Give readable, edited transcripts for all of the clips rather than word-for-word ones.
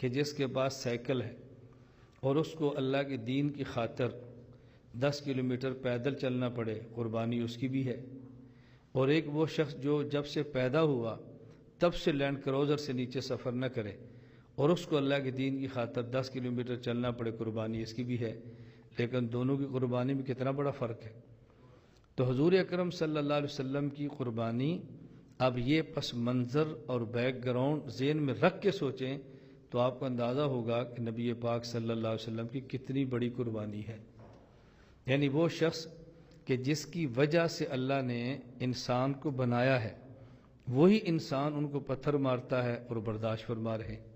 کہ جس کے پاس سائیکل ہے اور اس کو اللہ کے دین کی خاطر 10 کلومیٹر پیدل چلنا پڑے، قربانی اس کی بھی ہے۔ اور ایک وہ شخص جو جب سے پیدا ہوا تب سے لینڈ کروزر سے نیچے سفر نہ کرے اور اس کو اللہ کے دین کی خاطر 10 کلومیٹر چلنا پڑے، قربانی اس کی بھی ہے۔ لیکن دونوں کی قربانی میں کتنا بڑا فرق ہے۔ تو حضور اکرم صلی اللہ علیہ وسلم کی قربانی، اب یہ پس منظر اور بیک گراؤنڈ ذہن میں رکھ کے سوچیں تو آپ کو اندازہ ہوگا کہ نبی پاک صلی اللہ علیہ وسلم کی کتنی بڑی قربانی ہے۔ یعنی وہ شخص کہ جس کی وجہ سے اللہ نے انسان کو بنایا ہے، وہی انسان ان کو پتھر مارتا ہے اور برداشت فرما رہے ہیں۔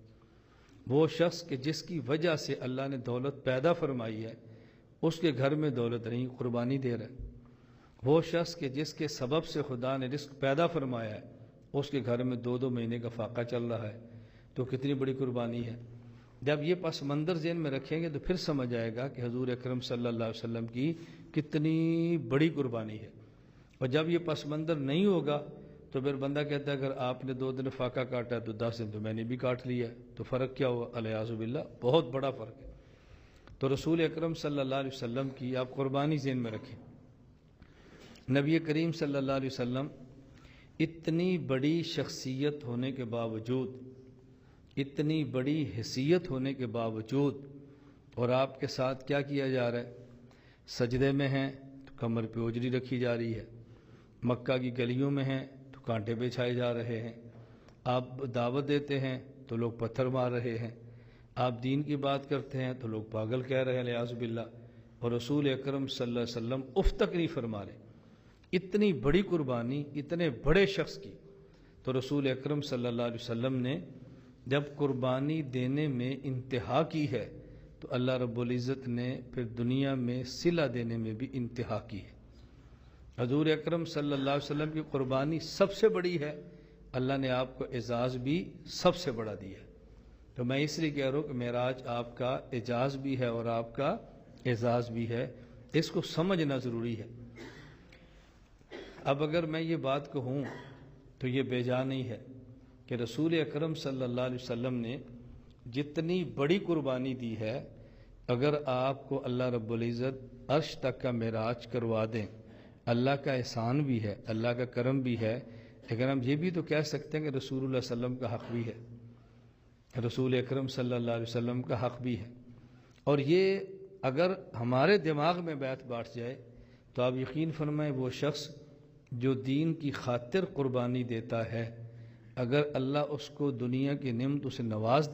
وہ شخص کہ جس کی وجہ سے اللہ نے دولت پیدا فرمائی ہے، اس کے گھر میں دولت نہیں، قربانی دے رہا ہے۔ وہ شخص کہ جس کے سبب سے خدا نے رزق پیدا فرمایا ہے، اس کے گھر میں 2 مہینے کا فاقہ چل رہا ہے، تو کتنی بڑی قربانی ہے۔ جب یہ پس منظر ذہن میں رکھیں گے تو پھر سمجھ آئے گا کہ حضور اکرم صلی اللہ علیہ وسلم کی کتنی بڑی قربانی ہے۔ اور جب یہ پس منظر نہیں ہوگا تو پھر بندہ کہتا ہے اگر آپ نے 2 دن فاقہ کاٹا تو 10 دن تو میں نے بھی کاٹ لیا ہے، تو فرق کیا ہوا؟ الیاذ باللہ، بہت بڑا فرق ہے۔ تو رسول اکرم صلی اللہ علیہ وسلم کی آپ قربانی ذہن میں رکھیں۔ نبی کریم صلی اللہ علیہ وسلم اتنی بڑی شخصیت ہونے کے باوجود، اتنی بڑی حیثیت ہونے کے باوجود، اور آپ کے ساتھ کیا کیا جا رہا ہے؟ سجدے میں ہیں تو کمر پہ اوجری رکھی جا رہی ہے، مکہ کی گلیوں میں ہیں تو کانٹے بچھائے جا رہے ہیں، آپ دعوت دیتے ہیں تو لوگ پتھر مار رہے ہیں، آپ دین کی بات کرتے ہیں تو لوگ پاگل کہہ رہے ہیں الیاذ باللہ، اور رسول اکرم صلی اللہ علیہ وسلم اف تک نہیں فرما رہے۔ اتنی بڑی قربانی اتنے بڑے شخص کی، تو رسول اکرم صلی اللہ علیہ وسلم نے جب قربانی دینے میں انتہا کی ہے تو اللہ رب العزت نے پھر دنیا میں صلہ دینے میں بھی انتہا کی ہے۔ حضور اکرم صلی اللہ علیہ وسلم کی قربانی سب سے بڑی ہے، اللہ نے آپ کو اعزاز بھی سب سے بڑا دیا ہے۔ تو میں اس لیے کہہ رہا ہوں کہ معراج آپ کا اعزاز بھی ہے اور آپ کا اعزاز بھی ہے، اس کو سمجھنا ضروری ہے۔ اب اگر میں یہ بات کہوں تو یہ بے جا نہیں ہے کہ رسول اکرم صلی اللہ علیہ وسلم نے جتنی بڑی قربانی دی ہے، اگر آپ کو اللہ رب العزت عرش تک کا معراج کروا دیں، اللہ کا احسان بھی ہے، اللہ کا کرم بھی ہے، لیکن ہم یہ بھی تو کہہ سکتے ہیں کہ رسول اللہ صلی اللہ علیہ وسلم کا حق بھی ہے، رسول اکرم صلی اللہ علیہ وسلم کا حق بھی ہے۔ اور یہ اگر ہمارے دماغ میں بیٹھ جائے تو آپ یقین فرمائیں وہ شخص جو دین کی خاطر قربانی دیتا ہے، اگر اللہ اس کو دنیا کی نعمتوں سے نواز